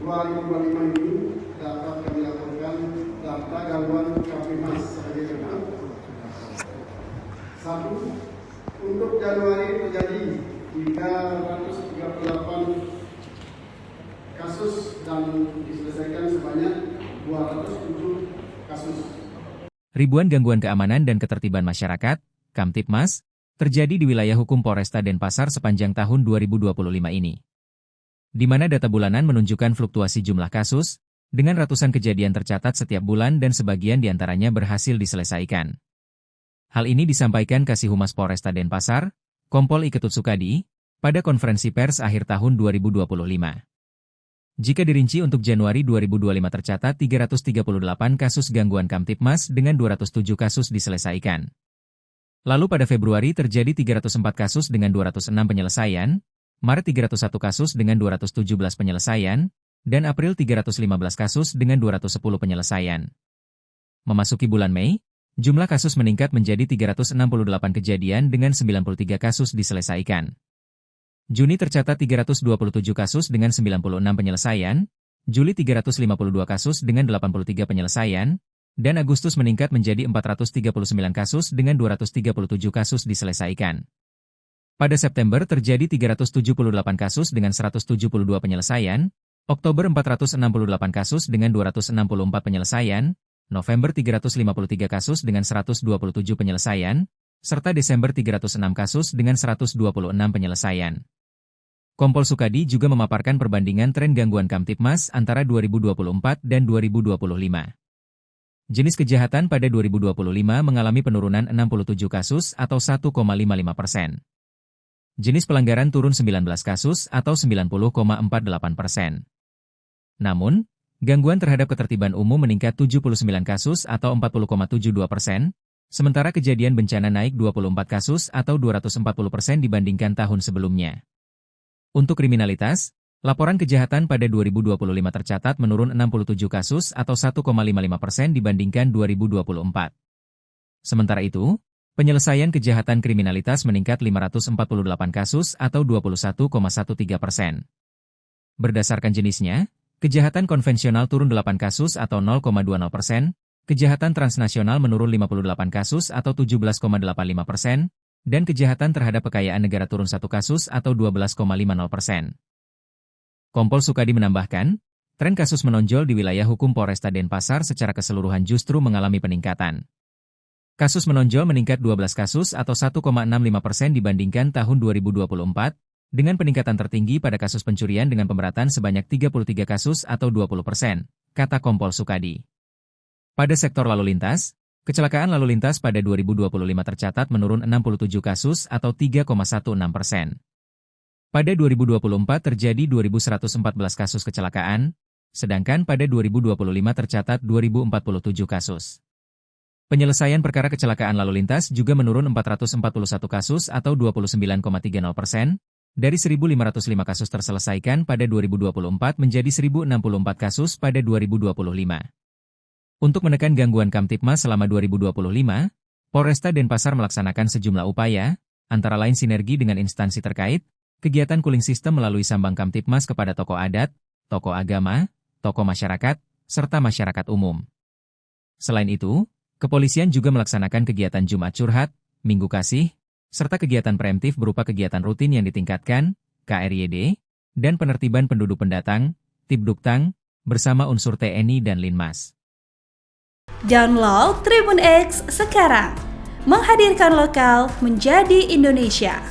2025 ini dapat kami laporkan data gangguan Kamtipmas sebagai berikut. 1. Untuk Januari terjadi 338 kasus dan diselesaikan sebanyak 207 kasus. Ribuan gangguan keamanan dan ketertiban masyarakat, Kamtipmas, terjadi di wilayah hukum Polresta Denpasar sepanjang tahun 2025 ini. Di mana data bulanan menunjukkan fluktuasi jumlah kasus, dengan ratusan kejadian tercatat setiap bulan dan sebagian diantaranya berhasil diselesaikan. Hal ini disampaikan Kasih Humas Polresta Denpasar, Kompol I Ketut Sukadi, pada konferensi pers akhir tahun 2025. Jika dirinci untuk Januari 2025 tercatat 338 kasus gangguan Kamtipmas dengan 207 kasus diselesaikan. Lalu pada Februari terjadi 304 kasus dengan 206 penyelesaian, Maret 301 kasus dengan 217 penyelesaian, dan April 315 kasus dengan 210 penyelesaian. Memasuki bulan Mei, jumlah kasus meningkat menjadi 368 kejadian dengan 93 kasus diselesaikan. Juni tercatat 327 kasus dengan 96 penyelesaian, Juli 352 kasus dengan 83 penyelesaian, dan Agustus meningkat menjadi 439 kasus dengan 237 kasus diselesaikan. Pada September terjadi 378 kasus dengan 172 penyelesaian, Oktober 468 kasus dengan 264 penyelesaian, November 353 kasus dengan 127 penyelesaian, serta Desember 306 kasus dengan 126 penyelesaian. Kompol Sukadi juga memaparkan perbandingan tren gangguan Kamtipmas antara 2024 dan 2025. Jenis kejahatan pada 2025 mengalami penurunan 67 kasus atau 1,55%. Jenis pelanggaran turun 19 kasus atau 90,48%. Namun, gangguan terhadap ketertiban umum meningkat 79 kasus atau 40,72%, sementara kejadian bencana naik 24 kasus atau 240% dibandingkan tahun sebelumnya. Untuk kriminalitas, laporan kejahatan pada 2025 tercatat menurun 67 kasus atau 1,55% dibandingkan 2024. Sementara itu, penyelesaian kejahatan kriminalitas meningkat 548 kasus atau 21,13%. Berdasarkan jenisnya, kejahatan konvensional turun 8 kasus atau 0,20%, kejahatan transnasional menurun 58 kasus atau 17,85%, dan kejahatan terhadap kekayaan negara turun 1 kasus atau 12,50%. Kompol Sukadi menambahkan, tren kasus menonjol di wilayah hukum Polresta Denpasar secara keseluruhan justru mengalami peningkatan. Kasus menonjol meningkat 12 kasus atau 1,65% dibandingkan tahun 2024, dengan peningkatan tertinggi pada kasus pencurian dengan pemberatan sebanyak 33 kasus atau 20%, kata Kompol Sukadi. Pada sektor lalu lintas, kecelakaan lalu lintas pada 2025 tercatat menurun 67 kasus atau 3,16%. Pada 2024 terjadi 2.114 kasus kecelakaan, sedangkan pada 2025 tercatat 2.047 kasus. Penyelesaian perkara kecelakaan lalu lintas juga menurun 441 kasus atau 29,30%, dari 1.505 kasus terselesaikan pada 2024 menjadi 1.064 kasus pada 2025. Untuk menekan gangguan Kamtipmas selama 2025, Polresta Denpasar melaksanakan sejumlah upaya, antara lain sinergi dengan instansi terkait, kegiatan cooling system melalui sambang Kamtipmas kepada tokoh adat, tokoh agama, tokoh masyarakat, serta masyarakat umum. Selain itu, kepolisian juga melaksanakan kegiatan Jumat Curhat, Minggu Kasih, serta kegiatan preemptif berupa kegiatan rutin yang ditingkatkan, KRYD, dan penertiban penduduk pendatang, Tibduktang, bersama unsur TNI dan Linmas. Download Tribun X sekarang, menghadirkan lokal menjadi Indonesia.